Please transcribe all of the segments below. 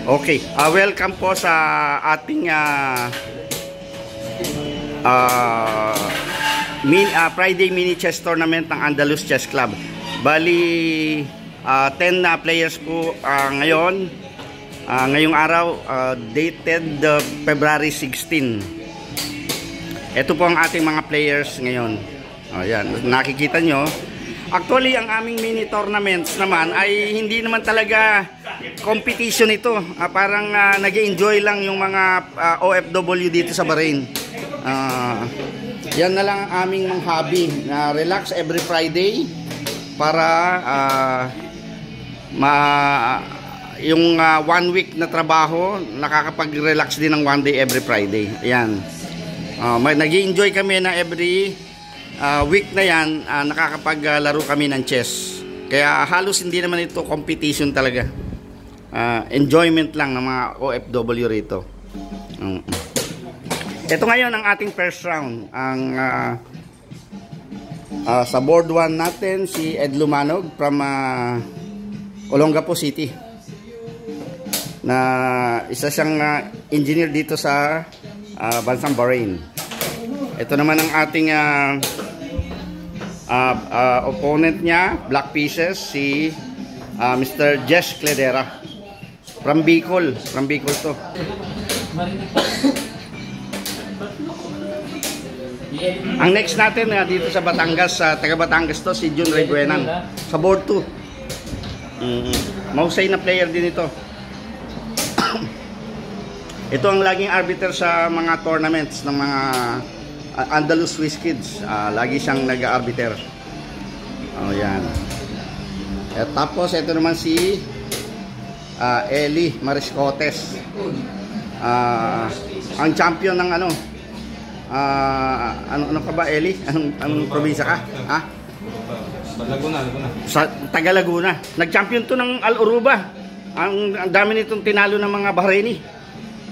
Okay, welcome po sa ating Friday mini chess tournament ng Andalus Chess Club. Bali 10 na players po ngayon. Ngayong araw, dated February 16. Ito po ang ating mga players ngayon. Ayan, nakikita nyo. Actually, ang aming mini tournaments naman ay hindi naman talaga competition ito. Parang nag-enjoy lang yung mga OFW dito sa Bahrain. Yan na lang ang aming mga hobby. Relax every Friday para yung 1 week na trabaho, nakakapag-relax din ng 1 day every Friday. Ayan. Nag-enjoy kami na every week na yan, nakakapaglaro kami ng chess. Kaya halos hindi naman ito competition talaga. Enjoyment lang ng mga OFW rito. Ito ngayon ang ating first round. Sa board 1 natin si Ed Lumanog from Olongapo City, na isa siyang engineer dito sa bansang Bahrain. Ito naman ang ating opponent niya, Black Pieces, si Mr. Jess Cledera from Bicol. From Bicol to. Ang next natin dito sa Batangas, taga Batangas to, si Jun Reguenan sa board 2. Mahusay na player din ito. Ito ang laging arbiter sa mga tournaments ng mga Andalus Swiss Kids. Lagi siyang nag-arbiter. Yan. Tapos ito naman si Eli Mariscotes. Ang champion ng ano ka ba, Eli? Anong probinsya ka? Laguna. Sa taga Laguna. Nag-champion to ng Al Uruba. Ang dami nitong tinalo ng mga Bahraini.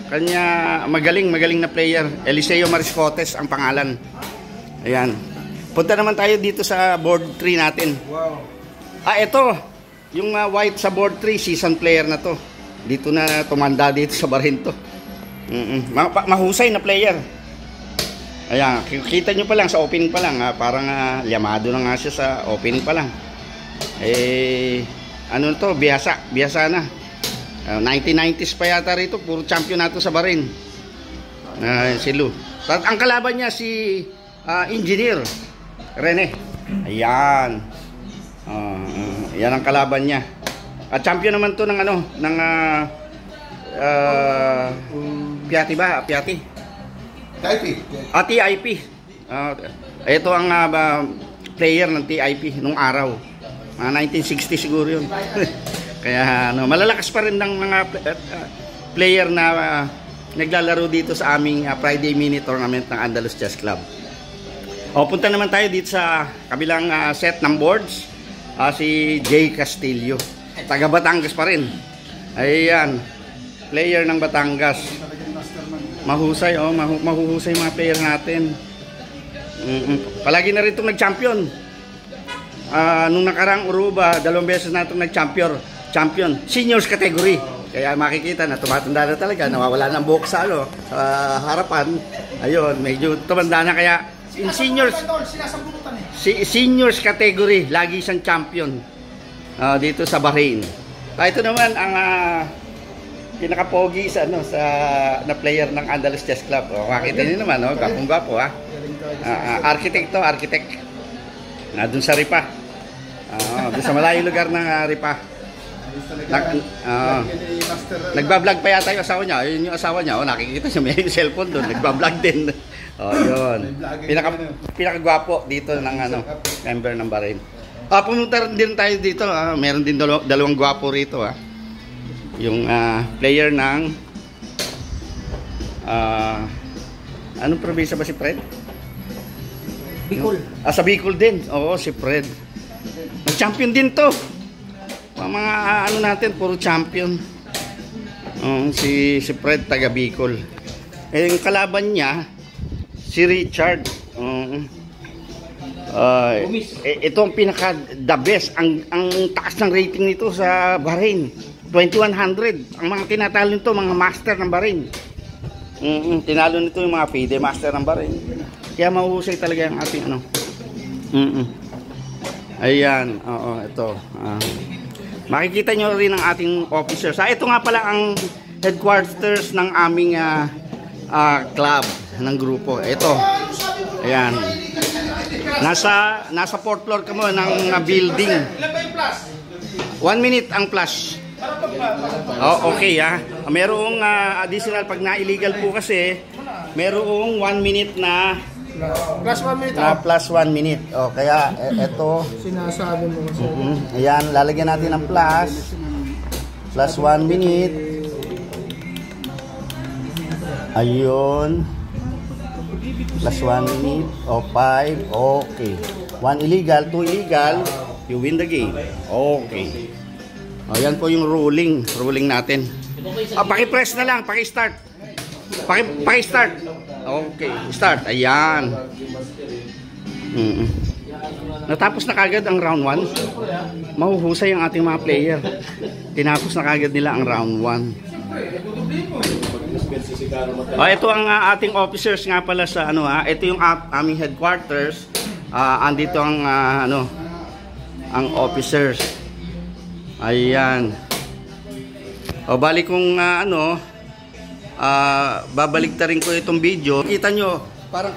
Kanya magaling na player. Eliseo Mariscotes ang pangalan. Ayan. Punta naman tayo dito sa board 3 natin. Wow. Ito. Yung white sa board 3, season player na to. Dito na tumanda dito sa Bahrain to. Mahusay na player. Ayan. Kita nyo pa lang sa opening pa lang. Parang llamado na nga siya sa opening pa lang. Ano to? Biyasa na. 1990s pa yata rito, puro champion nato sa Bahrain. Si Lou. Ang kalaban niya si Engineer Rene. Ayan. Yan ang kalaban niya. At champion naman to ng ano, ng Piatti ba? Piatti. TIP. Ito ang player ng TIP nung araw. 1960 siguro yun. Kaya malalakas pa rin ng mga player na naglalaro dito sa aming Friday mini tournament ng Andalus Chess Club. Punta naman tayo dito sa kabilang set ng boards. Si Jay Castillo, taga Batangas pa rin. Ayan, player ng Batangas. Mahusay, mahuhusay mga player natin. Palagi na rin itong nag-champion. Nung nakarang Uruba, 2 beses na itong nag-champion. Seniors category. Kaya makikita na tumatanda na talaga, nawawala ng buhok sa harapan. Ayun, medyo tumanda na, kaya in seniors category, lagi siyang champion dito sa Bahrain. Ito naman ang pinaka-pogi sa na player ng Andalus Chess Club. Makita niyo naman, gapong-gapo architect. Doon sa Ripa. Doon sa malayong lugar ng Ripa. Nagbablog pa yata yung asawa niya. Yun yung asawa niya. Nakikita siya, may cellphone doon. Nagbablog din. Yun. Pinakagwapo dito ng member ng Bahrain. Pumunta din tayo dito. Meron din dalawang gwapo rito. Yung player ng anong probinsya ba si Fred? Bicol. Sa Bicol din. Oo, si Fred. Nag-champion din to. Mga natin, puro champion. Si Fred, taga Bicol. Yung kalaban niya, si Richard. Ito ang pinaka the best, ang taas ng rating nito sa Bahrain. 2100. Ang mga tinatalo nito, mga master ng Bahrain. Tinalo nito yung mga FIDE master ng Bahrain. Kaya mahuhusay talaga yung ating ano. Ayan, oo, ito. Makikita nyo rin ang ating officers. Ito nga pala ang headquarters ng aming club, ng grupo. Ito. Ayan. Nasa 4th floor kamo ng building. 1 minute ang flash. Oh, okay ha. Merong additional pag na-illegal po kasi, merong 1 minute na Plus 1 minute. Plus 1 minute. Oh, kaya ito sinasabi mo kasi. Ayan, lalagyan natin ng plus 1 minute. Ayun. Plus 1 minute. O 5. Okay. 1 illegal, 2 illegal. You win the game. Okay. Ayan po yung ruling natin. Paki-press na lang, paki-start. Paki-start. Okay, start. Ayan. Natapos na kagad ang round 1. Mahuhusay ang ating mga player. Tinapos na kagad nila ang round 1. Ito ang ating officers nga pala sa ano ito yung aming headquarters. Andito ang ang officers. Ayan. Balik kong babaliktarin ko itong video. Kita nyo, parang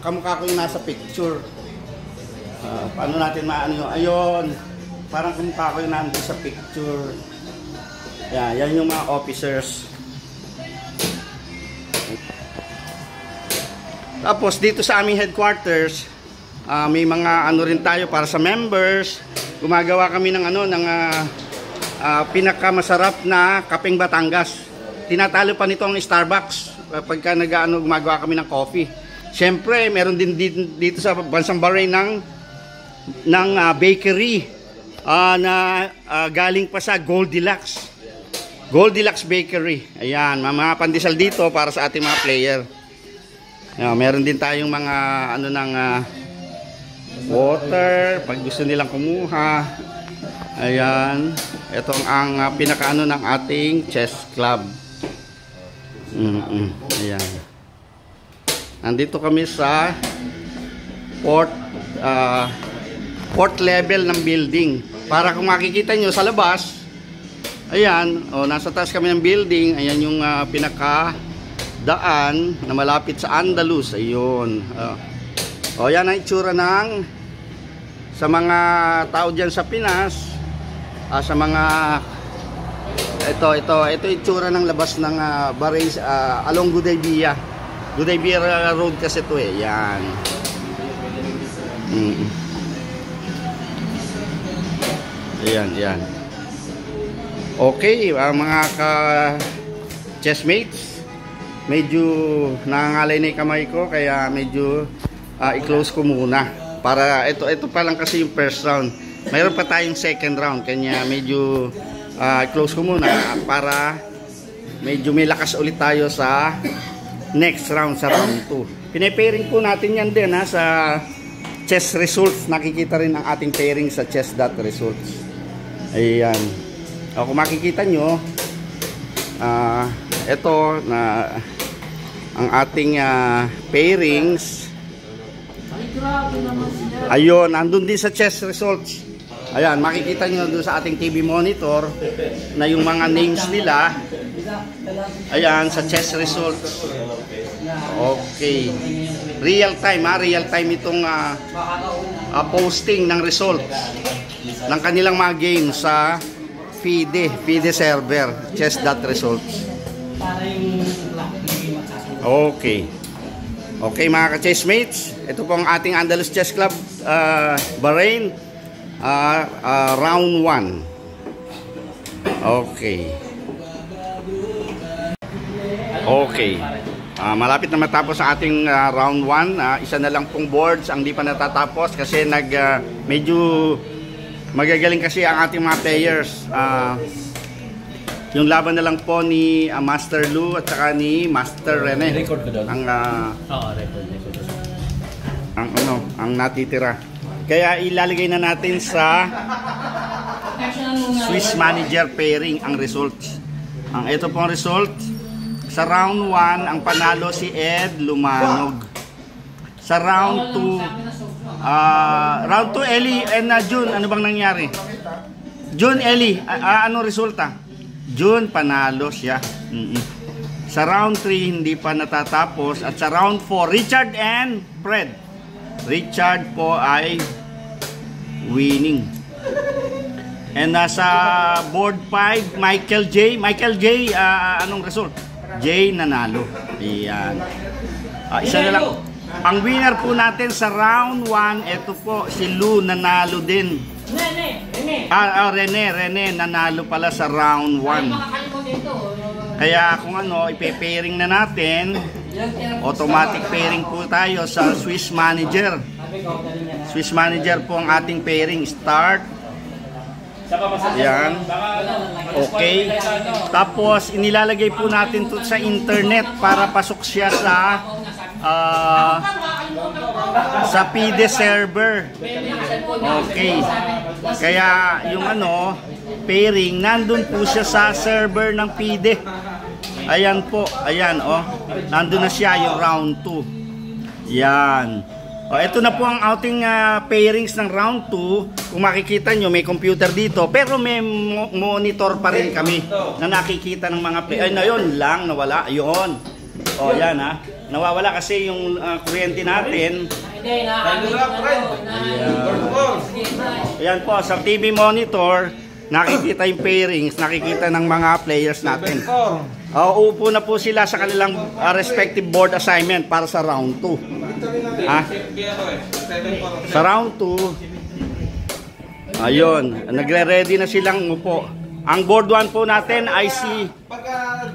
kamukha ko yung nasa picture. Paano natin maano yun? Ayun, parang kamukha ko yung nandun sa picture. Yan yung mga officers. Tapos dito sa aming headquarters, may mga ano rin tayo para sa members. Gumagawa kami ng pinakamasarap na kapeng Batangas. Tinatalo pa nito ang Starbucks pagka gumagawa kami ng coffee. Siyempre, meron din dito sa bansang Bahrain ng bakery na galing pa sa Goldilocks. Goldilocks Bakery. Ayan, mga pandesal dito para sa ating mga player. Ayan, meron din tayong mga water pag gusto nilang kumuha. Ayan, ito ang pinakaano ng ating chess club. Ayan. Nandito kami sa fourth level ng building. Para kung makikita nyo sa labas, ayan, nasa taas kami ng building. Ayan yung pinakadaan na malapit sa Andalus. Ayun. Yan ang itsura sa mga tao dyan sa Pinas. Sa mga ito itsura ng labas ng Bahrain along Gudaybiyah Road kasi ito yan. Yan. Okay, mga chessmates, medyo nangangalay na yung kamay ko kaya medyo i-close ko muna para ito pa lang kasi yung first round. Mayroon pa tayong second round kanya medyo close ko muna para medyo may lakas ulit tayo sa next round, sa round 2. Pinipairing po natin yan din sa chess results. Nakikita rin ang ating pairing sa chess.results. Ayan. Kung makikita nyo, ito na ang ating pairings. Ayun, nandun din sa chess results. Ayan, makikita nyo doon sa ating TV monitor na yung mga names nila. Ayan, sa chess results. Okay. Real time, real time itong posting ng results ng kanilang mga games sa FIDE server, chess.results. Okay. Okay mga ka-chessmates, ito po ang ating Andalus Chess Club Bahrain. Round 1. Okay. Malapit na matapos ang ating round 1. Isa na lang pong boards ang di pa natatapos kasi medyo magagaling kasi ang ating mga players. Yung laban na lang po ni Master Lou at saka ni Master Rene. Record ko doon. Ang natitira. Kaya ilalagay na natin sa Swiss Manager pairing ang results. Ang ito pong result, sa round 1 ang panalo si Ed Lumanog. Sa round 2 Ellie and June, ano bang nangyari? June, Ellie, ano resulta? June panalo siya. Sa round 3 hindi pa natatapos, at sa round 4 Richard and Fred. Richard po ay winning. And sa board 5 Michael J, anong result? J nanalo. Ayan. Isa na lang. Ang winner po natin sa round 1, ito po si Lou, nanalo din. Rene nanalo pala sa round 1. Kaya kung ano, ipe-pairing na natin. Automatic pairing po tayo sa Swiss Manager. Swiss Manager po ang ating pairing. Start. Yan. Okay. Tapos inilalagay po natin to sa internet para pasok siya sa PIDE server. Okay. Kaya yung ano, pairing, nandun po siya sa server ng PIDE. Ayan po, ayan nandun na siya yung round 2. Yan. Ito na po ang outing pairings ng round 2. Kung makikita nyo, may computer dito, pero may monitor pa rin kami na nakikita ng mga player. Ay, na yun lang, nawala. Yun. Yan nawawala kasi yung kuryente natin. Ayan po, sa TV monitor, nakikita yung pairings, nakikita ng mga players natin. Uupo na po sila sa kanilang respective board assignment para sa round 2. Sa round 2, ayun, nagre-ready na silang upo. Ang board 1 po natin ay si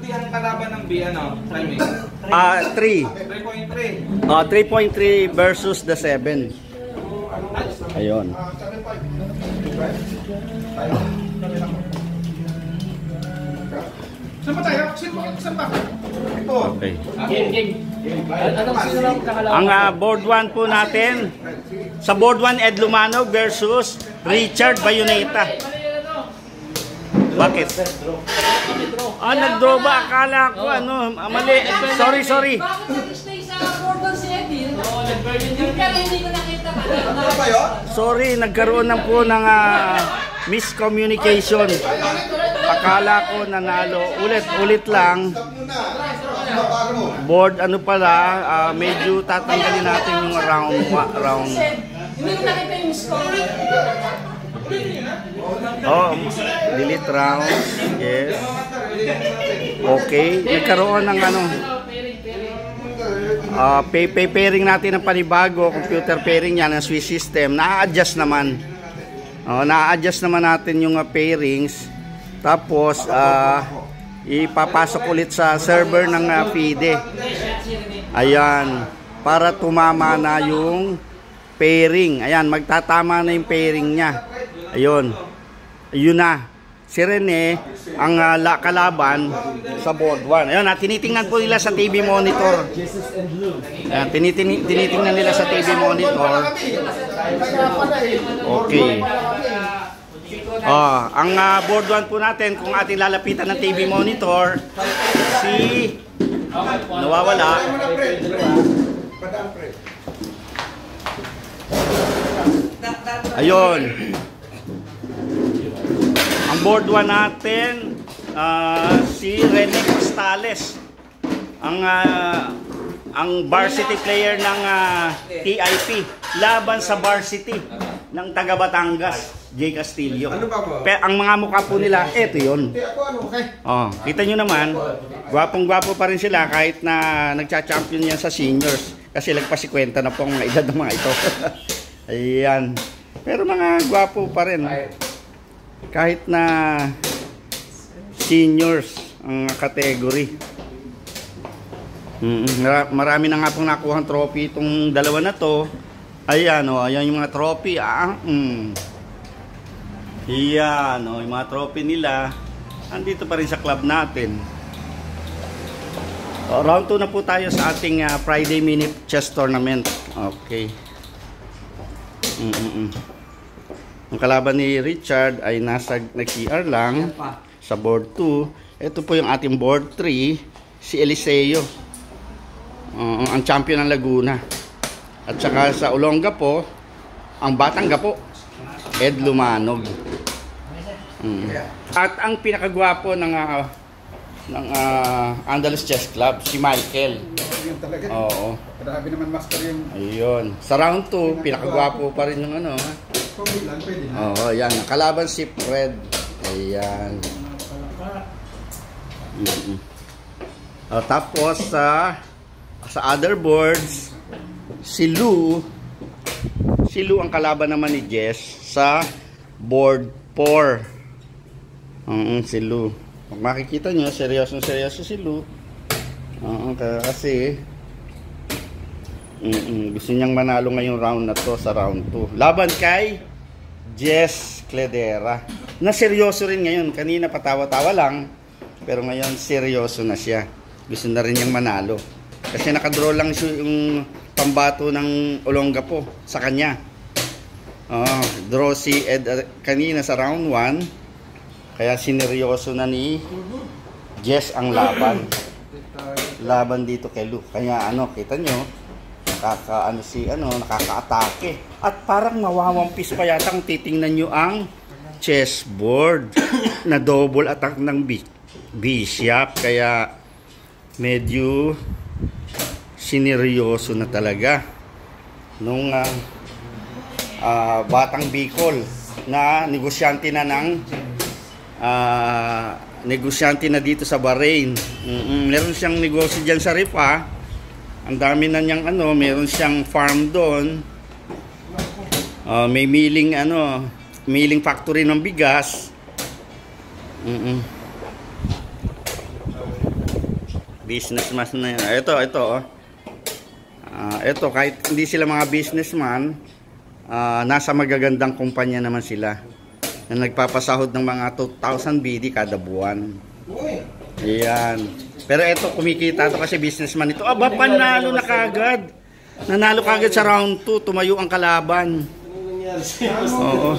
di ang kalaban ng B, timing? 3. 3.3 versus the 7. Ayun. Saan ba tayo? Saan ba? Okay. Ang board 1 po natin, sa board 1 Ed Lumanog versus Richard Bayoneta. Bakit? Nag-draw ba? Akala ko mali. Sorry. Sorry, nagkaroon na po ng miscommunication. Akala ko nanalo. Ulit lang. Board pala, medyo tatanggalin natin yung round. Hindi ko nakita yung score. Delete round. Yes. Okay. Nagkaroon ng pairing natin ng panibago, computer pairing yan ng Swiss system. Na-adjust naman. Na-adjust naman natin yung pairings. Tapos ipapasok ulit sa server ng PIDE. Ayan, para tumama na yung pairing. Ayan, magtatama na yung pairing niya. Ayun. Ayun na. Si Rene ang kalaban sa board 1. Ayun, tinitingnan po nila sa TV monitor. Ayan, tinitingnan nila sa TV monitor. Okay. Ang board 1 po natin, kung ating lalapitan ng TV monitor, si nawawala. Ayun. Ang board 1 natin, si Rene Costales. Ang varsity player ng TIP. Laban sa varsity ng taga Batangas. J. Castillo. Pero ang mga mukha po nila, eto yun. Kita nyo naman, gwapong-gwapo pa rin sila kahit na nagcha-champion yan sa seniors. Kasi lagpas 50 na po ang mga edad ng mga ito. Ayan. Pero mga gwapo pa rin. Kahit na seniors ang category. Marami na nga pong nakuhang trophy itong dalawa na to. Ayan ayan yung mga trophy. Yan, yung mga trophy nila andito pa rin sa club natin. Round 2 na po tayo sa ating Friday Mini Chess Tournament. Okay. Ang kalaban ni Richard ay nag-CR lang sa board 2. Ito po yung ating board 3, si Eliseo. Ang champion ng Laguna. At saka sa Olonga po, ang Batang Gapo, Ed Lumanog. At ang pinakagwapo ng Andalus Chess Club, si Michael. Yun talaga. Oo. Grabe naman master yung... Ayun. Sa round 2, pinakagwapo pa rin yung ano. Pwede lang, pwede na. Oo, yan. Kalaban si Fred. Ayan. Tapos sa other boards, si Lou ang kalaban naman ni Jess sa board 4. Si Lou. Kung makikita nyo, seryoso si Lou. Kasi gusto niyang manalo ngayong round na to sa round 2. Laban kay Jess Cledera. Na seryoso rin ngayon. Kanina patawa-tawa lang. Pero ngayon seryoso na siya. Gusto na rin niyang manalo. Kasi nakadraw lang siya yung pambato ng Olonga po sa kanya. Draw si Ed kanina sa round 1. Kaya sineryoso na ni Jess ang laban. Laban dito kay Lou. Kaya kita nyo, nakaka-atake. At parang mawawampis pa yata kung titingnan nyo ang chessboard na double attack ng bishop. Kaya medyo sineryoso na talaga nung Batang Bicol na negosyante na negosyante na dito sa Bahrain. Meron siyang negosyo dyan sa Rifa. Ang dami na niyang meron siyang farm doon. May milling factory ng bigas. Businessman na yan. Ito kahit hindi sila mga businessman, nasa magagandang kumpanya naman sila na nagpapasahod ng mga 2,000 BD kada buwan. Ayan. Pero ito, kumikita ito kasi businessman ito. Panalo na kagad. Nanalo kagad sa round 2. Tumayo ang kalaban. Oo.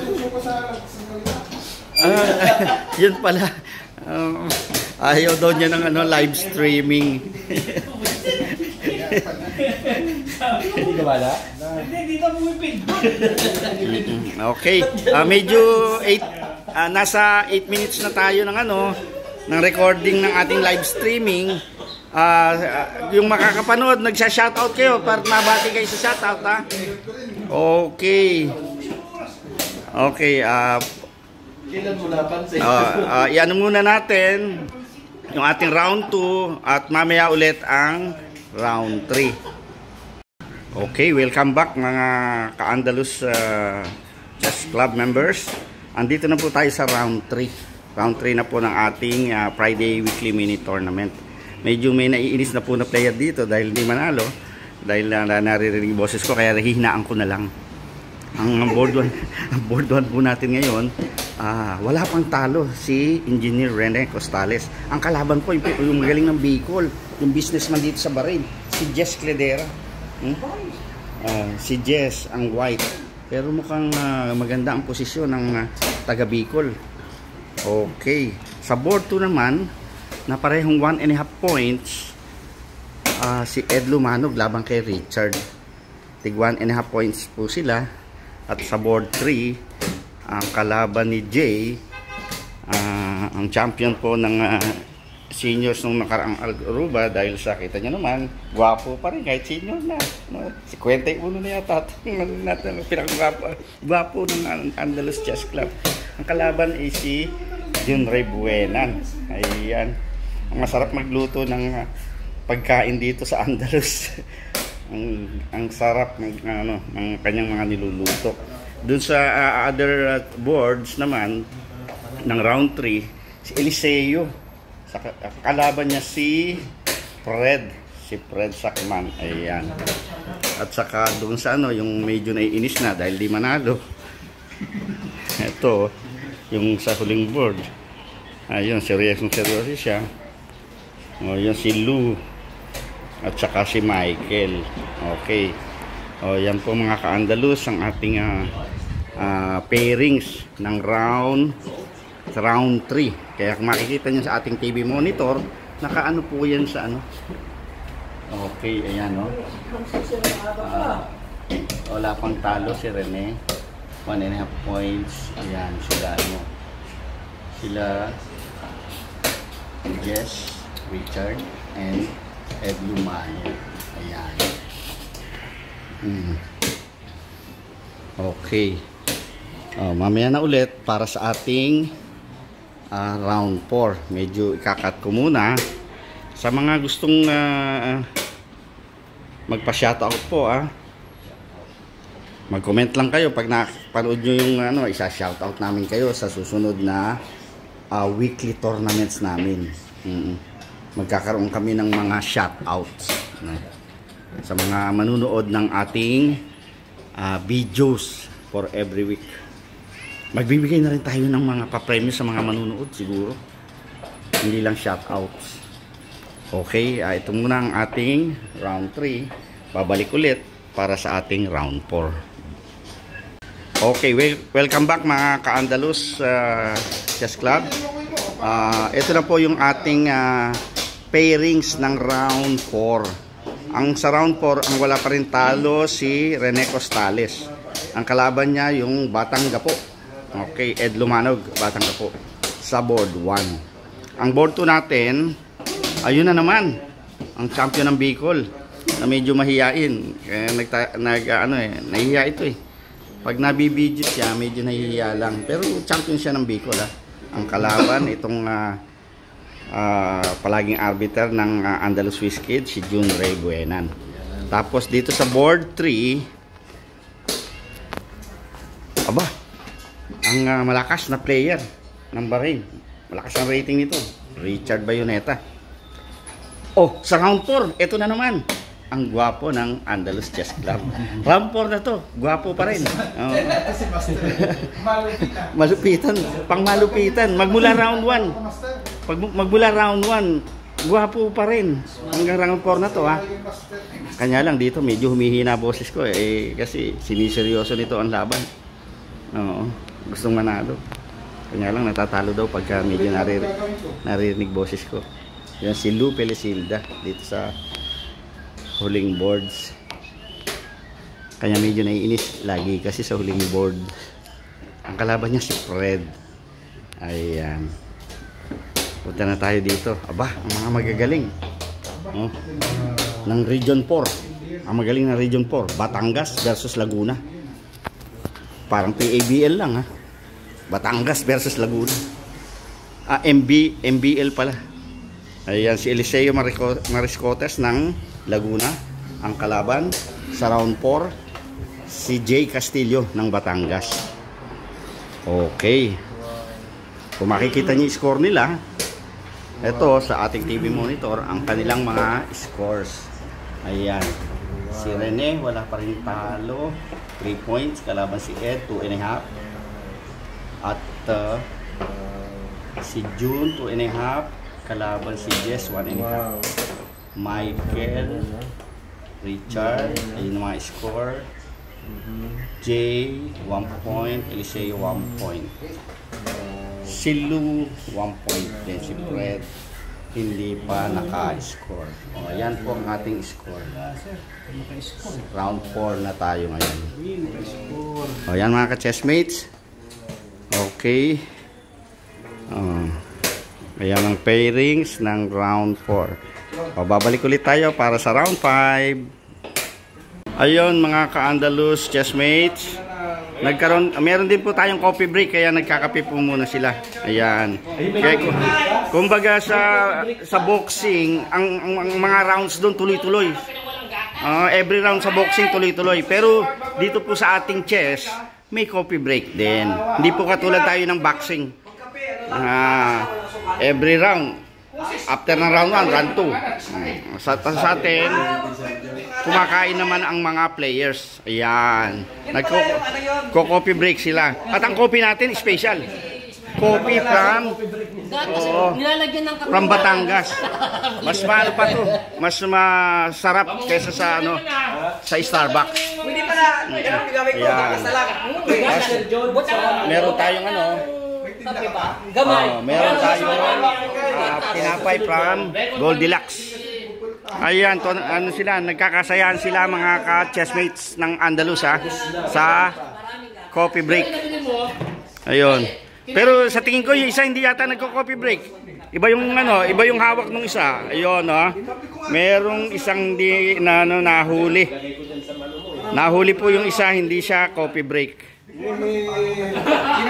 Yun pala. Ayaw daw niya ng live streaming. Hindi ka bala? Hindi ka bumipig. Okay. Medyo nasa 8 minutes na tayo ng recording ng ating live streaming. Yung makakapanood, nagsha-shoutout kayo para mabati kayo sa shoutout, ha? Okay. Okay. Kailan mo napansin? Iano muna natin yung ating round 2 at mamaya ulit ang round 3. Okay, welcome back mga ka-Andalus Chess Club members. Andito na po tayo sa round 3. Round 3 na po ng ating Friday Weekly Mini Tournament. Medyo may naiinis na po na player dito dahil hindi manalo. Dahil naririnig boses ko kaya hihinaan ko na lang. Ang board 1 po natin ngayon, wala pang talo si Engineer Rene Costales. Ang kalaban po yung magaling ng Bicol, yung businessman dito sa Bahrain, si Jess Cledera. Si Jess ang white. Pero mukhang maganda ang posisyon ng taga Bicol. Okay. Sa board 2 naman, na parehong 1.5 points, si Ed Lumanog laban kay Richard. Tig 1.5 points po sila. At sa board 3, ang kalaban ni Jay, ang champion po ng seniors nung nakaraang Aruba, dahil sa kita nyo naman, gwapo pa rin kahit senior na. 51 na yata natin pinakagwapo ng Andalus Chess Club. Ang kalaban ay si Junray Buenan. Ayan. Ang masarap magluto ng pagkain dito sa Andalus. Ang sarap ng kanyang mga niluluto. Doon sa other boards naman ng round 3, si Eliseo. Sa kalaban niya si Fred Sakman. Ayan. At saka doon sa yung medyo naiinis na dahil di manalo. Ito, yung sa huling board. Ayun, seryoso siya. Yun si Lou. At saka si Michael. Okay. Yan po mga ka-Andalus ang ating pairings ng round 3. Kaya kung makikita nyo sa ating TV monitor, nakaano po yan sa ano. Okay, ayan o. Wala pang talo si Rene. 1.5 points. Ayan, sila ano. Sila Jess, Richard, and Ed Lumaya. Ayan. Okay. Mamaya na ulit para sa ating round 4. Medyo ikakat ko muna. Sa mga gustong magpa-shoutout po, mag-comment lang kayo pag napanood nyo yung ano, isa-shoutout namin kayo sa susunod na weekly tournaments namin. Magkakaroon kami ng mga shoutouts sa mga manunood ng ating videos for every week. Magbibigay na rin tayo ng mga pa-premium sa mga manunood siguro. Hindi lang shoutouts. Okay, ito muna ang ating round 3. Babalik ulit para sa ating round 4. Okay, welcome back mga ka-Andalus Chess Club. Ito na po yung ating pairings ng round 4. Ang sa round 4, ang wala pa rin talo si Rene Costales. Ang kalaban niya yung Batang Gapo. Okay, Ed Lumanog, Batang Gapo. Sa board 1. Ang board 2 natin, ayun na naman, ang champion ng Bicol na medyo mahiyain. Kaya nahihiya ito eh. Pag nabibidyo siya, medyo nahihiya lang. Pero champion siya ng Bicol Ang kalaban, itong palaging arbiter ng Andalus Swiss Kid, si June Ray Buenan. Tapos dito sa board 3, aba, ang malakas na player ng Bahrain. Malakas ang rating nito, Richard Bayoneta. Oh, sa round 4, ito na naman. Ang gwapo ng Andalus Chess Club. Round 4 na to, gwapo pa rin. Malupitan, pang malupitan. Magmula round 1. Magmula round 1, gwapo pa rin. Hanggang round 4 na to Kanya lang dito, medyo humihina boses ko kasi siniseryoso nito ang laban. Oo, gustong manalo. Kanya lang natatalo daw pagka medyo naririnig boses ko. Yan si Lou Pelesilda dito sa huling boards. Kanya medyo naiinis lagi kasi sa huling board. Ang kalaban niya si Fred. Ayan. Punta na tayo dito. Aba, ang mga magagaling. Ng Region 4. Ang magaling ng Region 4. Batangas versus Laguna. Parang PABL lang Batangas versus Laguna. MBL pala. Ayan si Eliseo Mariscotes ng Laguna. Ang kalaban sa round 4 si Jay Castillo ng Batangas. Okay. Kung makikita niyo yung score nila, ito sa ating TV monitor ang kanilang mga scores. Ayan. Si Rene wala pa rin talo, 3 points. Kalaban si Ed 2.5. At si June 2.5. Kalaban si Jess 1.5. Michael, Richard, ayun ang mga score. Jay 1 point, Eliseo 1 point. Si Lou 1 point din. Si Fred hindi pa naka-score. Ayan po ang ating score. Round 4 na tayo ngayon. Ayan mga ka-chessmates. Okay. Ayan ang pairings ng round 4. Babalik ulit tayo para sa round 5. Ayun mga ka-Andalus chessmates. Meron din po tayong coffee break kaya nagkakape po muna sila. Ayan. Kaya, kumbaga sa boxing, ang mga rounds doon tuloy-tuloy. Every round sa boxing tuloy-tuloy. Pero dito po sa ating chess, may coffee break din. Hindi po katulad tayo ng boxing. Every round, after ng round 1, round 2. Sa atin, kumakain naman ang mga players. Ayan. Nagko-coffee break sila. At ang coffee natin, special. Coffee from Batangas. Mas mahal pa to. Mas masarap kaysa sa sa Starbucks. Hindi pa na, hindi gamit ko, Ayan. kasalaga. Meron tayong ano, Kape ba? Gamay. meron tayong tinapay from Goldilocks. Ayan, to, ano sila, nagkakasayahan sila mga ka-chessmates ng Andalus ha, sa coffee break. Ayun. Pero sa tingin ko yung isa hindi yata nagko-coffee break. Iba yung ano, iba yung hawak ng isa. Ayun, ha. Merong isang di na ano, nahuli. Nahuli po yung isa, hindi siya coffee break.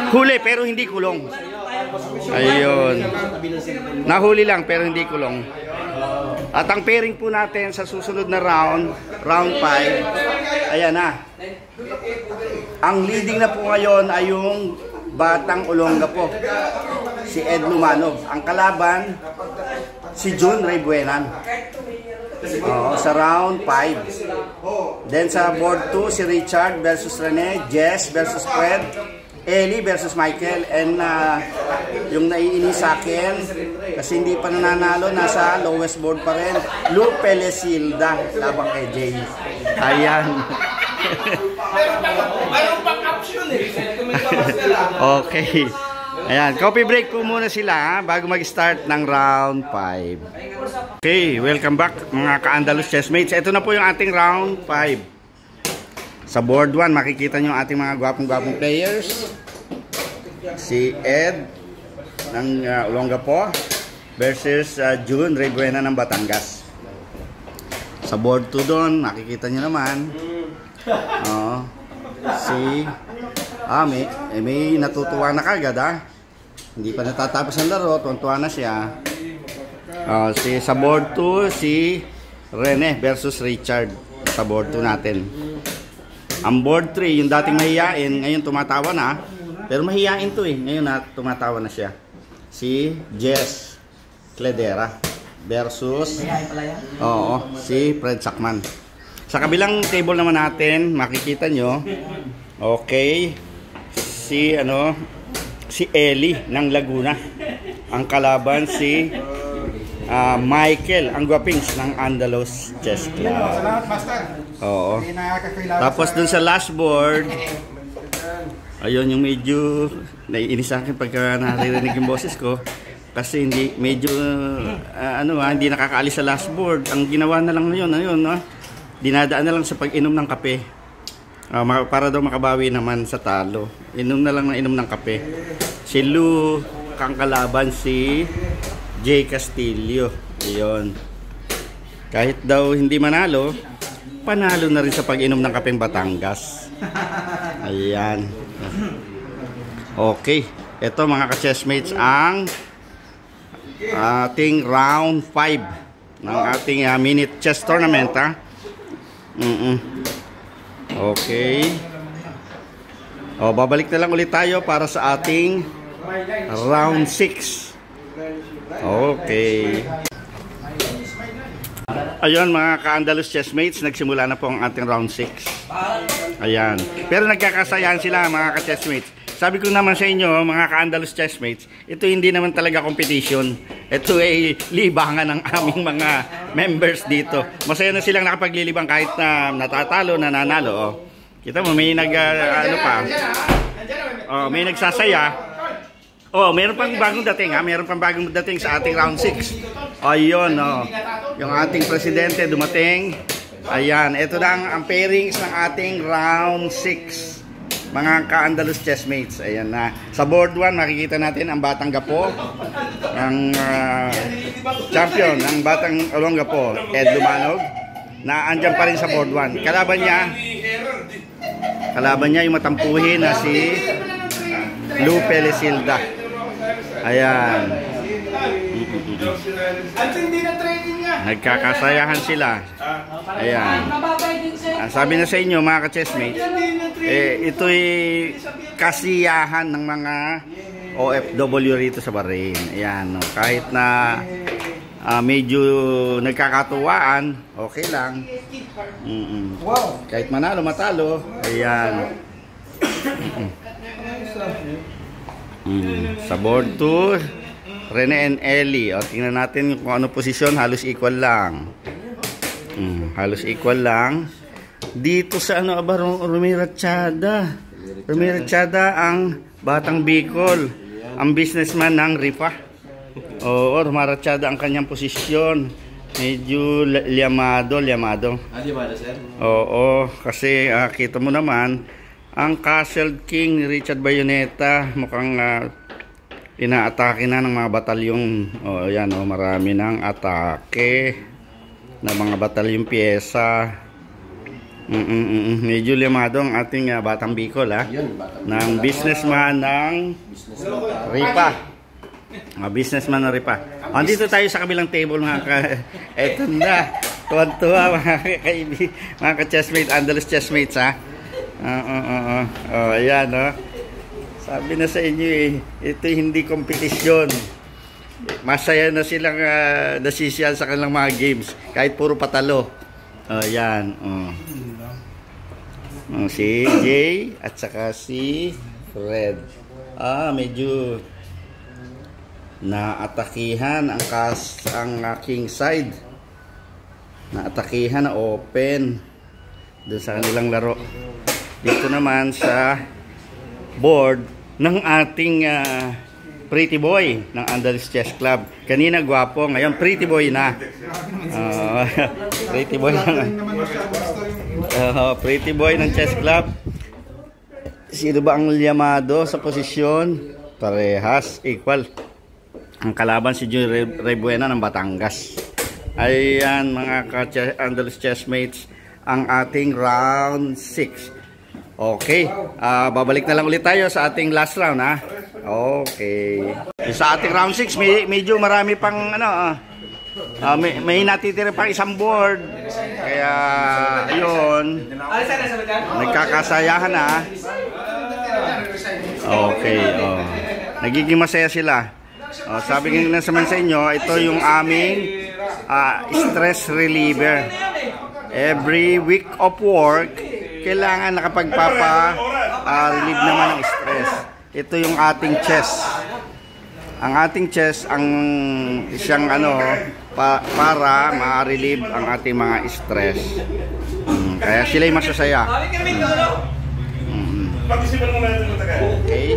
Huli pero hindi kulong. Ayun. Nahuli lang pero hindi kulong. At ang pairing po natin sa susunod na round, round 5. Ayan na. Ang leading na po ngayon ay yung Batang Olongapo, si Ed Lumanov. Ang kalaban, si June Raybuenan. Sa round 5. Then sa board 2, si Richard versus Rene, Jess versus Fred, Ellie versus Michael, and yung naiinis sa akin, kasi hindi pa nananalo, nasa lowest board pa rin, Lou Pelesilda, labang kay Jay. Ayan. Mayroon pang option eh. Okay. Ayan, coffee break po muna sila ha, bago mag-start ng round 5. Okay, welcome back mga ka-Andalus chessmates. Ito na po yung ating round 5. Sa board 1, makikita nyo ating mga gwapong-gwapong players. Si Ed ng Olongapo versus June Raybuena ng Batangas. Sa board 2 doon, makikita nyo naman. May natutuwa na kagad ha. Hindi pa natatapos ang laro, tuwan-tuwa na siya. Sa board 2, si Rene versus Richard. Sa board 2 natin. Ang board 3, yung dating mahihain, ngayon tumatawa na. Pero mahihain to eh. Ngayon na tumatawa na siya. Si Jess Cledera versus si Fred Sakman. Sa kabilang table naman natin, makikita nyo, okay, si Ellie ng Laguna. Ang kalaban si Michael, ang Guapings ng Andalus Chess Club. Salamat, Master. Oo. Hindi nakakakilala. Tapos dun sa last board, ayun yung medyo naiinis sa akin pagka naririnig yung boses ko. Kasi hindi, medyo, hindi nakakaalis sa last board. Ang ginawa na lang na yun, dinadaan na lang sa pag-inom ng kape. Para daw makabawi naman sa talo. Inom na lang ng inom ng kape. Si Lou, kang kalaban si Jay Castillo. Ayun. Kahit daw hindi manalo, panalo na rin sa pag-inom ng kapeng Batangas. Ayan. Okay. Ito mga ka-chessmates ang ating round 5 ng ating minute chess tournament ha. Okay. Babalik na lang ulit tayo para sa ating round 6. Okay. Ayun mga ka-Andalus chessmates, nagsimula na po ang ating round 6. Ayan. Pero nagkakasayahan sila mga ka-chessmates. Sabi ko naman sa inyo mga ka-Andalus chessmates, ito hindi naman talaga competition. Ito ay libangan ng aming mga members dito. Masaya na silang nakapaglilibang kahit na natatalo, nananalo. Kita mo may may nagsasaya. Meron pang bagong dating ha. Meron pang bagong dating sa ating round 6. Ayun, yung ating presidente dumating. Ayan, ito na ang pairings ng ating round 6. Mga ka-Andalus chessmates. Ayan na. Sa board 1, makikita natin ang Batang Gapo. Ang champion ng Batang Olongapo, Ed Lumanog. Na andyan pa rin sa board 1. Kalaban niya yung matampuhin na si Lou Pelesilda. Ayan. Nagkakasayahan sila. Ayan. Sabi na sa inyo mga ka-chessmates, ito'y kasiyahan ng mga OFW rito sa Bahrain. Ayan. Kahit na medyo nagkakatuwaan, okay lang. Kahit manalo, matalo. Ayan. Sa board 2, Rene and Ellie. Tingnan natin kung ano posisyon. Halos equal lang. Halos equal lang. dito sa ano aba Rumirachada. Rumirachada ang Batang Bicol, ang businessman ng Ripa. Oo, Rumirachada ang kanyang posisyon. Medyo liamado. Liyamado, sir? Oo, kasi kita mo naman ang Castle King ni Richard Bayoneta mukhang inaatake na ng mga batalyong. Yan, marami ng atake ng mga batalyong pyesa. Medyo liamado ang ating Batang Bicol ng businessman ng Ripa. Businessman ng Ripa. Andito tayo sa kabilang table eto na. Tuwan-tuwa mga ka-chessmates, Andalus chessmates ayan Sabi na sa inyo ito hindi kompetisyon. Masaya na silang nasisiyan sa kanilang mga games kahit puro patalo. Yan. Si Jay at saka si Fred. Medyo naatakihan ang king side. Naatakihan na open doon sa kanilang laro. Dito naman sa board ng ating pretty boy ng Andalus Chess Club. Kanina gwapo, ngayon pretty boy na. Pretty boy pretty boy ng Chess Club. Sino ba ang liyamado sa posisyon? Parehas, equal. Ang kalaban si Junior Rebuena ng Batangas. Ayan mga Andalus chessmates, ang ating round 6. Okay, babalik na lang ulit tayo sa ating last round Okay. Sa ating round 6 medyo marami pang may natitira pang isang board. Kaya ayun, nagkakasayahan Okay, nagiging masaya sila. Sabi nga naman sa inyo, ito yung aming stress reliever. Every week of work, kailangan nakapagpapa-relieve naman ng stress. Ito yung ating chess. Ang ating chess, ang siyang para ma-relieve ang ating mga stress. Kaya sila'y masasaya. Okay.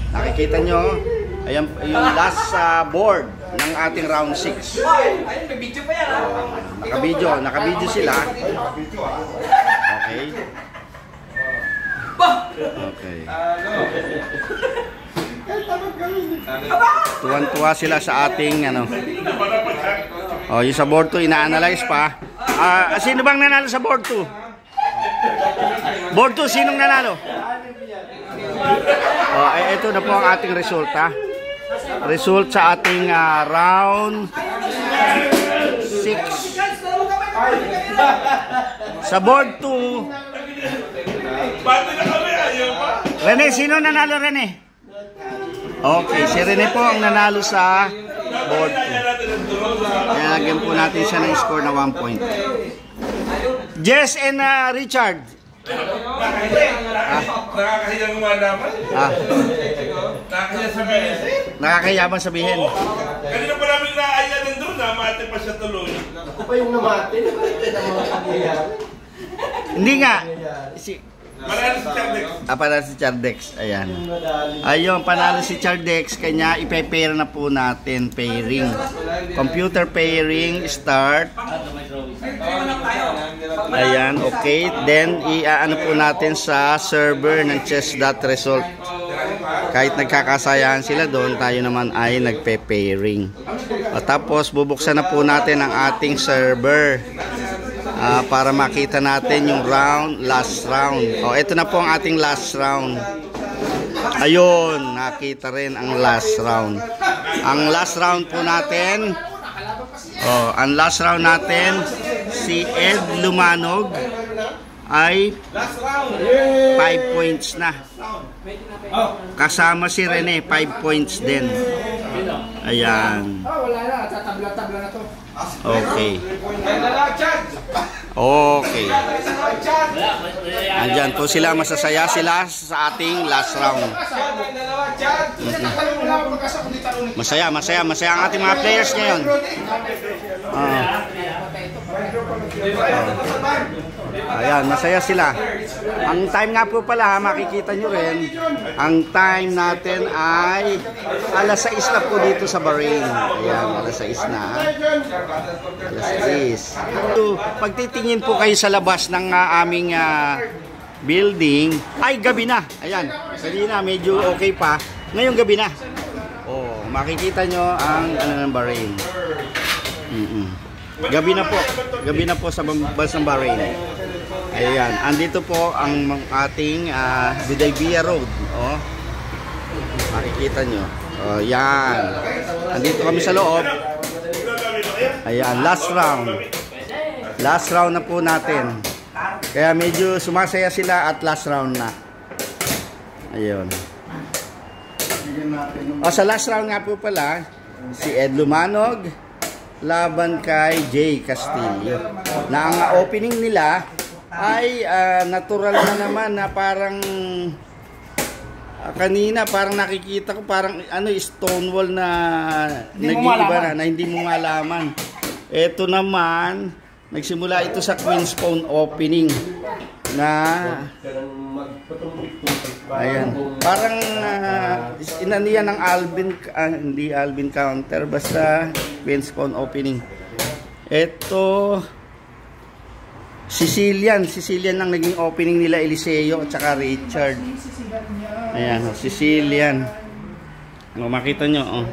Nakikita nyo, ayan yung last board ng ating round 6. Ayun, may video pa yan Naka-video sila. Okay. Okay. Tuwan-tuwa sila sa ating yung sa board 2 ina-analyze pa. Sino bang nanalo sa board 2? Board 2, sinong nanalo? Ito na po ang ating resulta. Result sa ating round 6. Sa board 2, Rene, sino nanalo, Rene? Okay, si Rene po ang nanalo sa board 2. Kaya lagyan po natin siya ng score na 1 point. Jess and Richard. Nakakahiyang malaman. Nakakahiya sabihin. Nakakahiya bang sabihin? Kanina pa namin naaya nandun mati pa siya tuloy. Ako pa yung namati. Hindi nga. Panalo si Chardex. Panalo si Chardex. Ayan. Ayun, panalo si Chardex. Kanya ipe-pair na po natin. Pairing. Computer pairing. Start. Ayan, okay. Then, i-ano po natin sa server ng chess.result. Kahit nagkakasayahan sila doon, tayo naman ay nagpe-pairing. Tapos, bubuksan na po natin ang ating server. Para makita natin yung last round. Ito na po ang ating last round. Ayun, nakita rin ang last round. Ang last round po natin, ang last round natin, si Ed Lumanog ay 5 points na. Kasama si Rene, 5 points din. Ayan. Wala na, tatabla-tabla na to. Okay. Okay. Andyan po sila, masasaya sila sa ating last round. Masaya ang ating mga players ngayon. Ayan, masaya sila. Ang time nga po pala, makikita nyo rin, ang time natin ay alas 6 na po dito sa Bahrain. Ayan, alas 6 na. Alas 6. So, pagtitingin po kayo sa labas ng aming building, ay gabi na. Ayan, kanina medyo okay pa. Ngayon gabi na. Oh, makikita nyo ang ng Bahrain. Gabi na po sa bansang Bahrain. Ayan, andito po ang ating Hudaybiyah Road. Oh, makikita nyo. Oh, yan. Andito kami sa loob. Ayan, last round. Last round na po natin. Kaya medyo sumasaya sila at last round na. Ayun. O, sa last round nga po pala, si Ed Lumanog laban kay Jay Castillo. Na ang opening nila ay natural na naman na parang kanina parang nakikita ko parang Stonewall na nag-iiba na hindi mo malaman. Ito naman nagsimula ito sa Queen's Pawn opening na ayan, parang inaniya ng Alvin, hindi Alvin counter, basta Queen's Pawn opening. Ito Sicilian ang naging opening nila, Eliseo at saka Richard. Ayan, Sicilian. Makita nyo,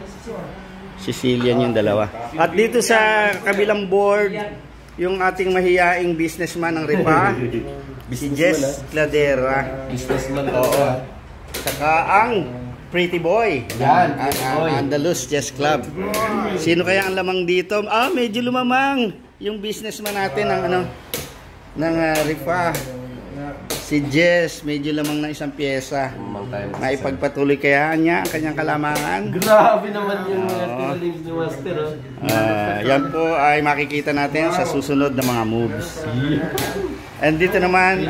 Sicilian yung dalawa. At dito sa kabilang board, yung ating mahiyaing businessman ng Ripa, si Jess Cladera. Businessman. Oo. Saka ang Pretty Boy. Yan, Andalus Chess Club. Sino kaya ang lamang dito? Medyo lumamang yung businessman natin ng Ripa. Si Jess, medyo lamang na isang pyesa. Maipagpatuloy kaya niya ang kanyang kalamangan. Grabe naman yung feelings ni Master. Yan po ay makikita natin sa susunod na mga moves. And dito naman,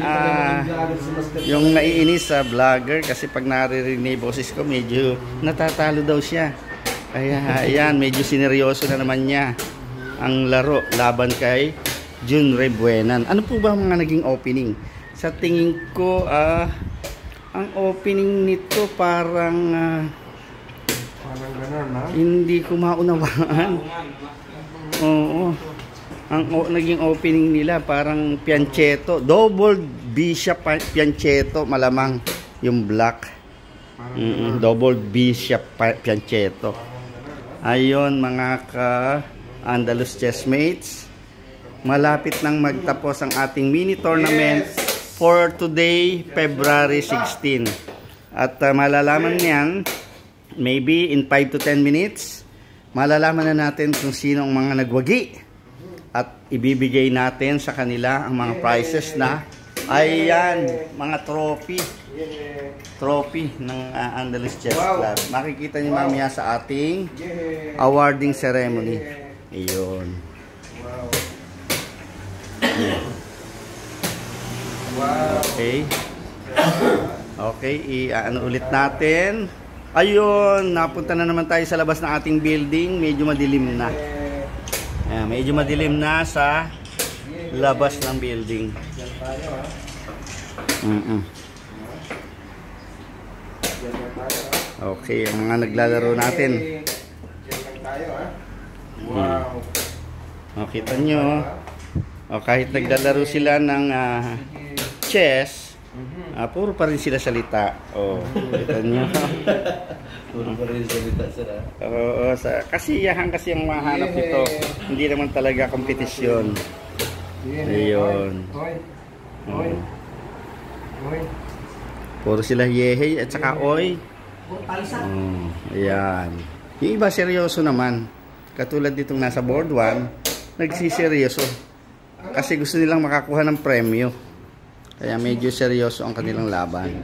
yung naiinis sa vlogger kasi pag naririnig boses ko, medyo natatalo daw siya. Kaya ayan, medyo sineryoso na naman niya ang laro laban kay Jun Rebuenan. Ano po ba mga naging opening? Sa tingin ko, ang opening nito parang hindi ko maunawaan. Oo. Ang naging opening nila parang Pianchetto, double bishop Pianchetto, malamang yung black. Double bishop Pianchetto. Ayon mga ka-Andalus chessmates, malapit nang magtapos ang ating mini tournament for today, February 16. At malalaman niyan, maybe in 5 to 10 minutes, malalaman na natin kung sino ang mga nagwagi. At ibibigay natin sa kanila ang mga prizes na, ayan, mga trophy ng Andalus Chess Club. Makikita niyo mamaya sa ating awarding ceremony. Ayun. Okay. Okay, ulit natin. Ayun, napunta na naman tayo sa labas ng ating building. Medyo madilim na. Ayan, medyo madilim na sa labas ng building. Okay, ang mga naglalaro natin. Makita nyo. Kahit naglalaro sila ng chess, puro pa rin sila salita. Kita nyo. Puro pa rin salita sila. Kasiyahan kasi ang mahanap nito. Hindi naman talaga kompetisyon. Ayun. Puro sila yehey at saka oy. Ayan. Yung iba seryoso naman. Katulad ditong nasa board 1, nagsiseryoso. Kasi gusto nilang makakuha ng premyo. Kaya medyo seryoso ang kanilang laban.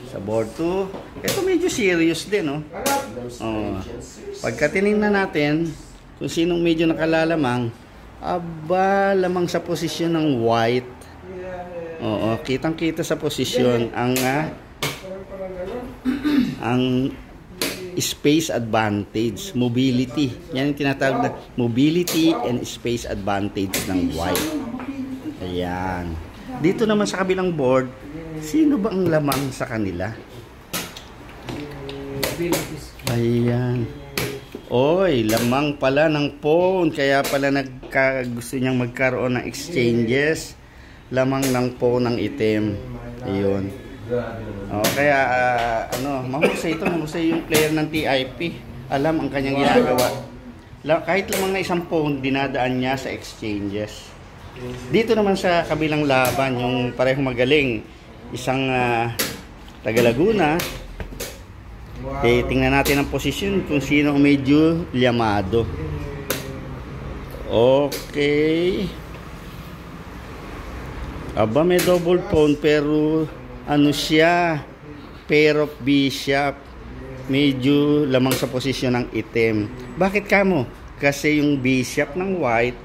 Sa board 2, ito medyo serious din, no? Pagka tinignan natin kung sinong medyo nakalalamang, lamang sa posisyon ng white. Kitang-kita sa posisyon ang ang space advantage, mobility. Yan yung tinatawag na mobility and space advantage ng white. Ayan. Dito naman sa kabilang board, sino ba ang lamang sa kanila? Ayan. Oy, lamang pala ng phone. Kaya pala gusto niyang magkaroon ng exchanges. Lamang ng phone ng itim. Ayun. Kaya mahusay ito. Mahusay yung player ng TIP. Alam ang kanyang ginagawa. Kahit lamang na isang phone, dinadaan niya sa exchanges. Dito naman sa kabilang laban, yung parehong magaling. Isang taga Laguna. Tingnan natin ang posisyon kung sino ang medyo llamado. Okay. Aba, may double phone pero ano siya? Pair of bishop. Medyo lamang sa posisyon ng itim. Bakit kamo? Kasi yung bishop ng white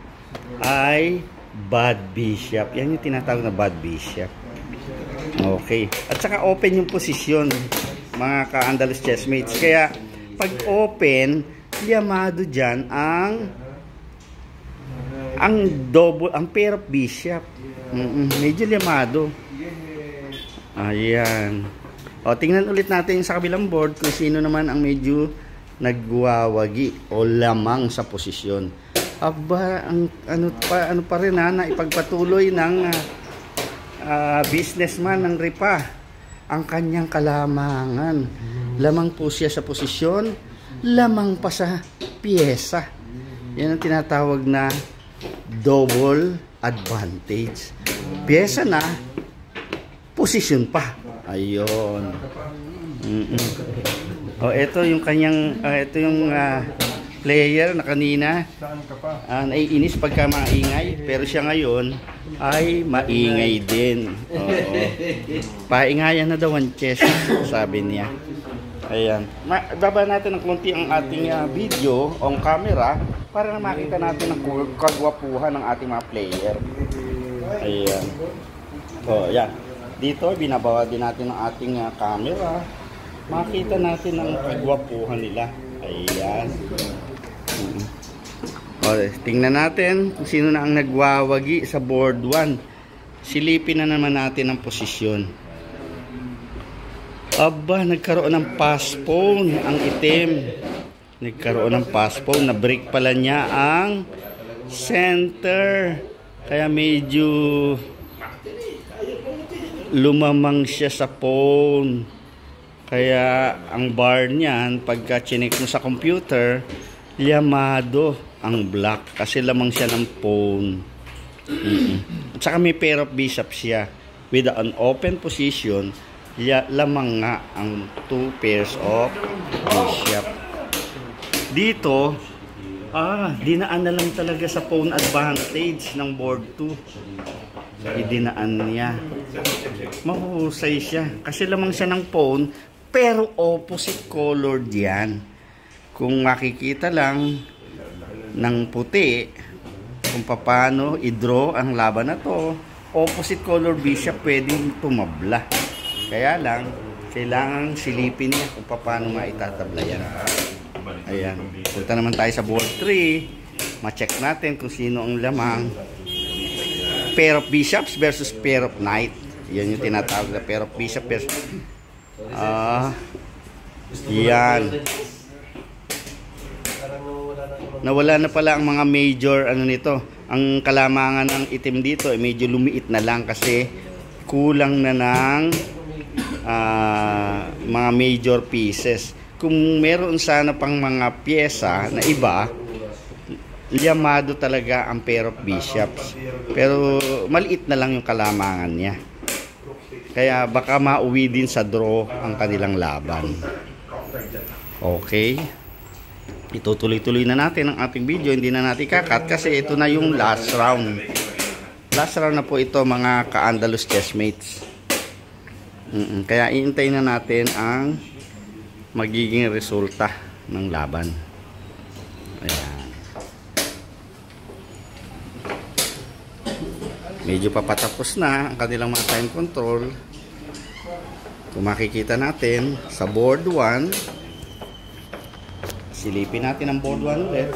ay bad bishop. Yan yung tinatawag na bad bishop. Okay. At saka open yung posisyon, mga ka-Andalus chessmates. Kaya pag open, llamado dyan ang double, ang pair of bishop. Medyo llamado. Ayan. Tingnan ulit natin sa kabilang board kung sino naman ang medyo nagwawagi o lamang sa posisyon. Aba, ano pa rin na ipagpatuloy ng businessman ng Ripa ang kanyang kalamangan. Lamang po siya sa posisyon, lamang pa sa piyesa. Yan ang tinatawag na double advantage. Piyesa na, posisyon pa. Ayun. Ito yung kanyang player na kanina naiinis pagka maingay, pero siya ngayon ay maingay din. Paingayan na daw ang chess, sabi niya. Ayan. Baba natin ng konti ang ating video on camera para na makita natin ang kagwapuhan ng ating mga player. Ayan. Yan. Dito, binabawa din natin ang ating camera. Makita natin ang kagwapuhan nila. Ayan. Tingnan natin kung sino na ang nagwawagi sa board 1. Silipin na naman natin ang posisyon. Aba, nagkaroon ng passpawn ang itim. Nagkaroon ng passpawn. Na-break pala niya ang center. Kaya medyo lumamang siya sa pawn. Kaya ang bar niyan, pagka chinik mo sa computer, llamado ang black kasi lamang siya ng pawn. At saka may pair of bishop siya. With an open position, lamang nga ang two pairs of bishop. Dito, dinaan na lang talaga sa pawn advantage ng board 2. Idinaan niya. Mahusay siya. Kasi lamang siya ng pawn, pero opposite colored yan. Kung makikita lang ng puti, kung paano i-draw ang laban na to, opposite color bishop pwedeng tumabla. Kaya lang, kailangan silipin niya kung paano maitatabla yan. Ayan. Punta naman tayo sa board 3. Ma-check natin kung sino ang lamang. Pair of bishops versus pair of knight. Yan yung tinatawag na pair of bishop versus yan. Nawala na pala ang mga major nito. Ang kalamangan ng itim dito ay medyo lumiit na lang kasi kulang na ng mga major pieces. Kung meron sana pang mga pyesa na iba, llamado talaga ang pair of bishops. Pero maliit na lang yung kalamangan niya. Kaya baka mauwi din sa draw ang kanilang laban. Okay. Itutuloy-tuloy na natin ang ating video. Hindi na natin kakat kasi ito na yung last round. Last round na po ito mga ka-Andalus chessmates. Kaya iintay na natin ang magiging resulta ng laban. Ayan. Medyo papatapos na ang kanilang mga time control. Kung makikita natin sa board 1, silipin natin ang board 1 ulit.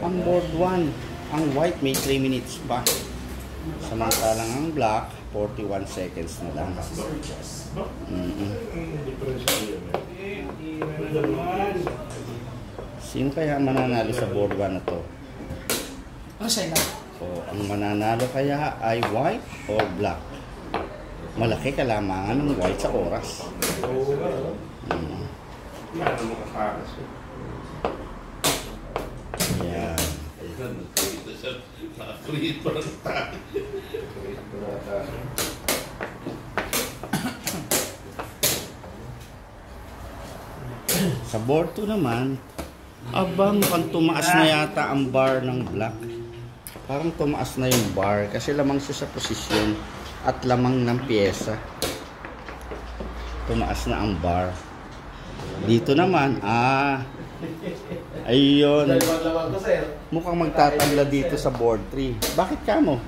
Ang board 1, ang white may 3 minutes pa. Samantalang ang black, 41 seconds na lang. Sino kaya mananalo sa board 1 na to? Ano sa'yo na? O, ang mananalo kaya ay white or black? Malaki kalamangan ng white sa oras. Ayan. Sa board 2 naman, mukhang tumaas na yata ang bar ng black. Parang tumaas na yung bar kasi lamang siya sa posisyon at lamang ng pyesa. Tumaas na ang bar. Dito naman, ayun. Mukhang magtatabla dito sa board 3. Bakit kamo?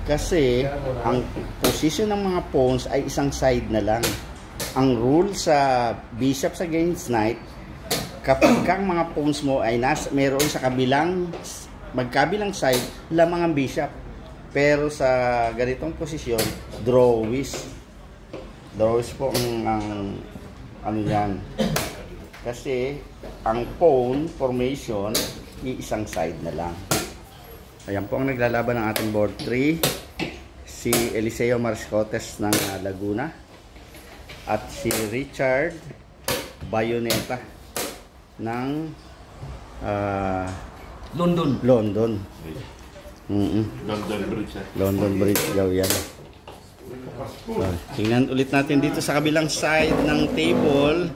Kasi ang position ng mga pawns ay isang side na lang. Ang rule sa bishops against knight, kapag ang mga pawns mo ay meron sa magkabilang side, lamang ang bishop. Pero sa ganitong posisyon, drawis. Drawis po ang ano yan. Kasi ang pawn formation, iisang side na lang. Ayan po ang naglalaban ng ating board 3. Si Eliseo Mariscotes ng Laguna. At si Richard Bayoneta ng London. London Bridge. London Bridge daw yan. Tingnan ulit natin dito sa kabilang side ng table.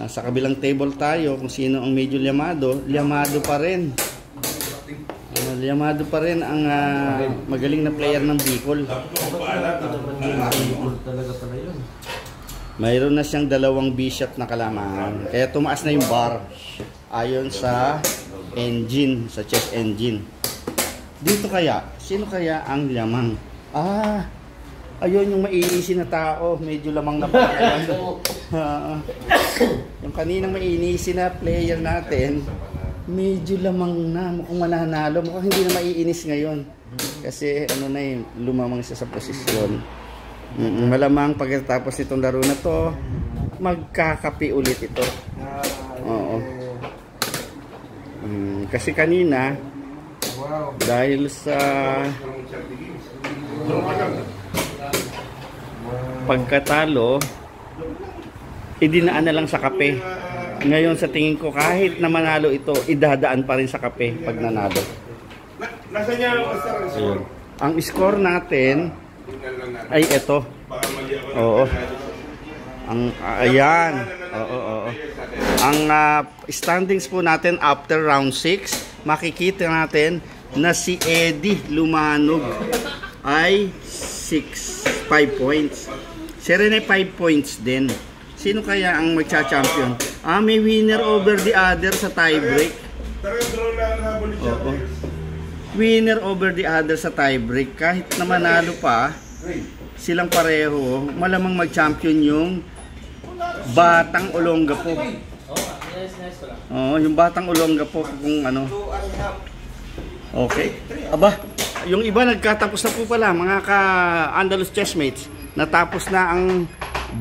Sa kabilang table tayo kung sino ang medyo Llamado. Llamado pa rin. Llamado pa rin ang magaling na player ng Bicol. Mayroon na siyang 2 bishop na kalamangan. Kaya tumaas na yung bar ayon sa engine, sa chess engine. Dito kaya, sino kaya ang lamang? Ayun yung maiinisin na tao, medyo lamang na pa. Yung kaninang maiinisin na player natin, medyo lamang na, mukhang mananalo, mukhang hindi na maiinis ngayon. Kasi ano na yun, lumamang siya sa posisyon. Malamang pagkatapos nitong laro na to, magkakapi ulit ito. Oo. Kasi kanina, dahil sa pagkatalo, idinaan na lang sa kape. Ngayon sa tingin ko, kahit na manalo ito, idadaan pa rin sa kape pag nanalo. Ang score natin ay ito. Oo. Ayan. Oo. Ang standings po natin after round 6, makikita natin na si Eddie Lumanog ay 5 points. Si Rene 5 points din. Sino kaya ang magcha-champion? May winner over the other sa tiebreak. Oo. Winner over the other sa tiebreak. Kahit na manalo pa, silang pareho, malamang mag-champion yung Batang Olongapo. Yung Batang Olongapo kung ano. Okay. Aba, yung iba nagkatapos na po pala, mga ka-Andalus chessmates. Natapos na ang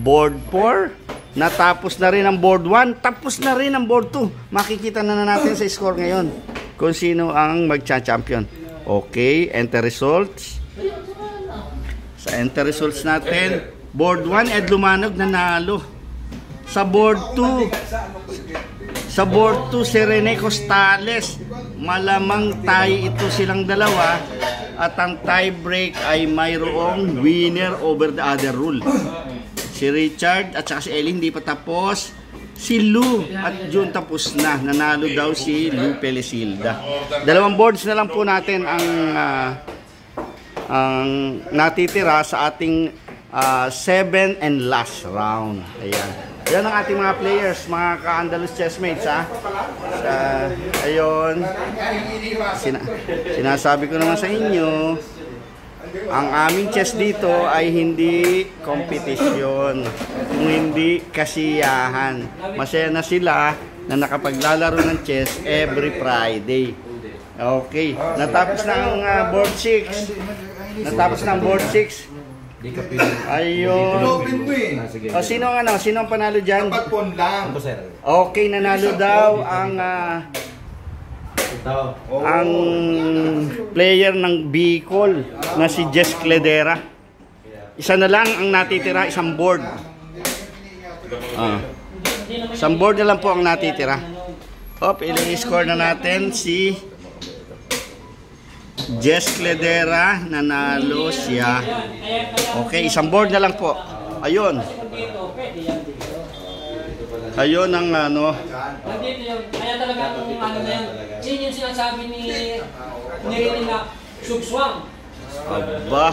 board 4, natapos na rin ang board 1, tapos na rin ang board 2. Makikita na natin sa score ngayon kung sino ang magcha-champion. Okay, enter results. Sa enter results natin, board 1, Ed Lumanog nanalo. Sa board 2, si Rene Costales. Malamang tie ito silang dalawa. At ang tie break ay mayroong winner over the other rule. Si Richard at saka si Ellie hindi pa tapos. Si Lou at June tapos na. Nanalo daw si Lou Pelesilda. 2 boards na lang po natin ang natitira sa ating 7 and last round. Ayan. Yan ang ating mga players, mga ka-Andalus chessmates, ha. Ayun. Sinasabi ko naman sa inyo, ang aming chess dito ay hindi kompetisyon, kung hindi kasiyahan. Masaya na sila na nakapaglalaro ng chess every Friday. Okay, natapos na ang board 6. Natapos na ang board 6. Ayun. O, sino ang panalo dyan? Okay, nanalo daw ang player ng Bicol na si Jess Cledera. Isa na lang ang natitira, isang board. Isang board na lang po ang natitira. I-score na natin si Jess Cledera, nanalo siya. Okay, isang board na lang po. Ayun. Ayun ang ano. Kaya talaga kung ano na yan. Yun yung sinasabi ni Rini na sugswang. Aba.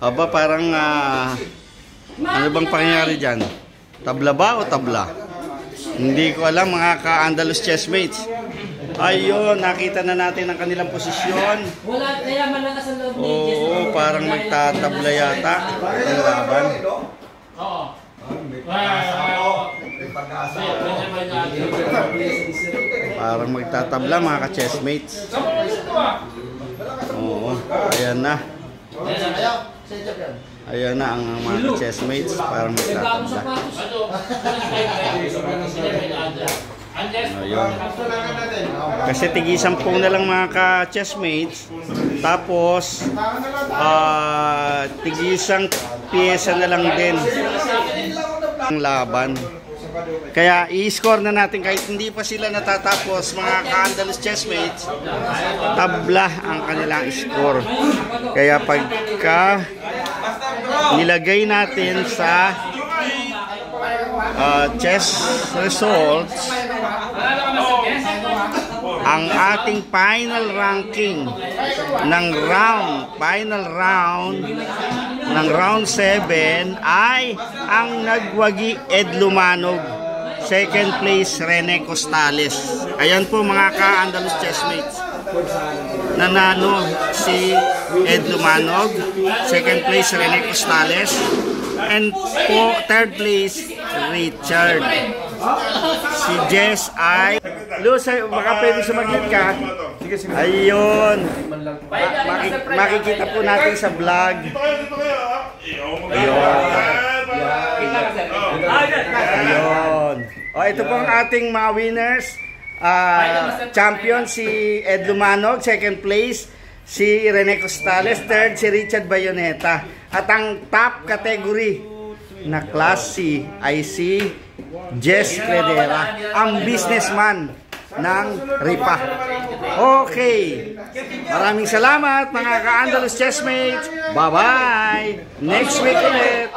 Aba, parang ano bang pangyayari dyan? Tabla ba o tabla? Hindi ko alam, mga ka-Andalus chessmates. Ayun, nakita na natin ang kanilang posisyon. Wala, kaya malakas ang loob ni Jess. Oo, parang magtatabla yata ang laban. Oo. Parang magtatabla, mga ka-chessmates. Oo, ayan na. Ayan na ang mga chessmates, parang magtatabla. Ayun. Kasi tigi-10 na lang mga ka-chessmates. Tapos tigi-isang pyesa na lang din ang laban. Kaya i-score na natin kahit hindi pa sila natatapos, mga ka-Andalus chessmates. Tabla ang kanilang score. Kaya pagka nilagay natin sa chess results ang ating final ranking ng final round ng round 7 ay ang nagwagi Ed Lumanog, second place Rene Costales. Ayan po mga ka-Andalus chessmates, nanalo si Ed Lumanog, second place Rene Costales, and po third place Richard. Si Jess ay Luz, baka pwede sumaglit ka. Ayun. Makikita po natin sa vlog. Ayun. Ito po ang ating mga winners. Champion si Ed Lumanog, second place si Rene Costales, third si Richard Bayoneta. At ang top category na class C ay si Jess Cledera, ang businessman ng RIPA. Okay. Maraming salamat mga ka-Andalus chessmates. Bye-bye. Next week ulit.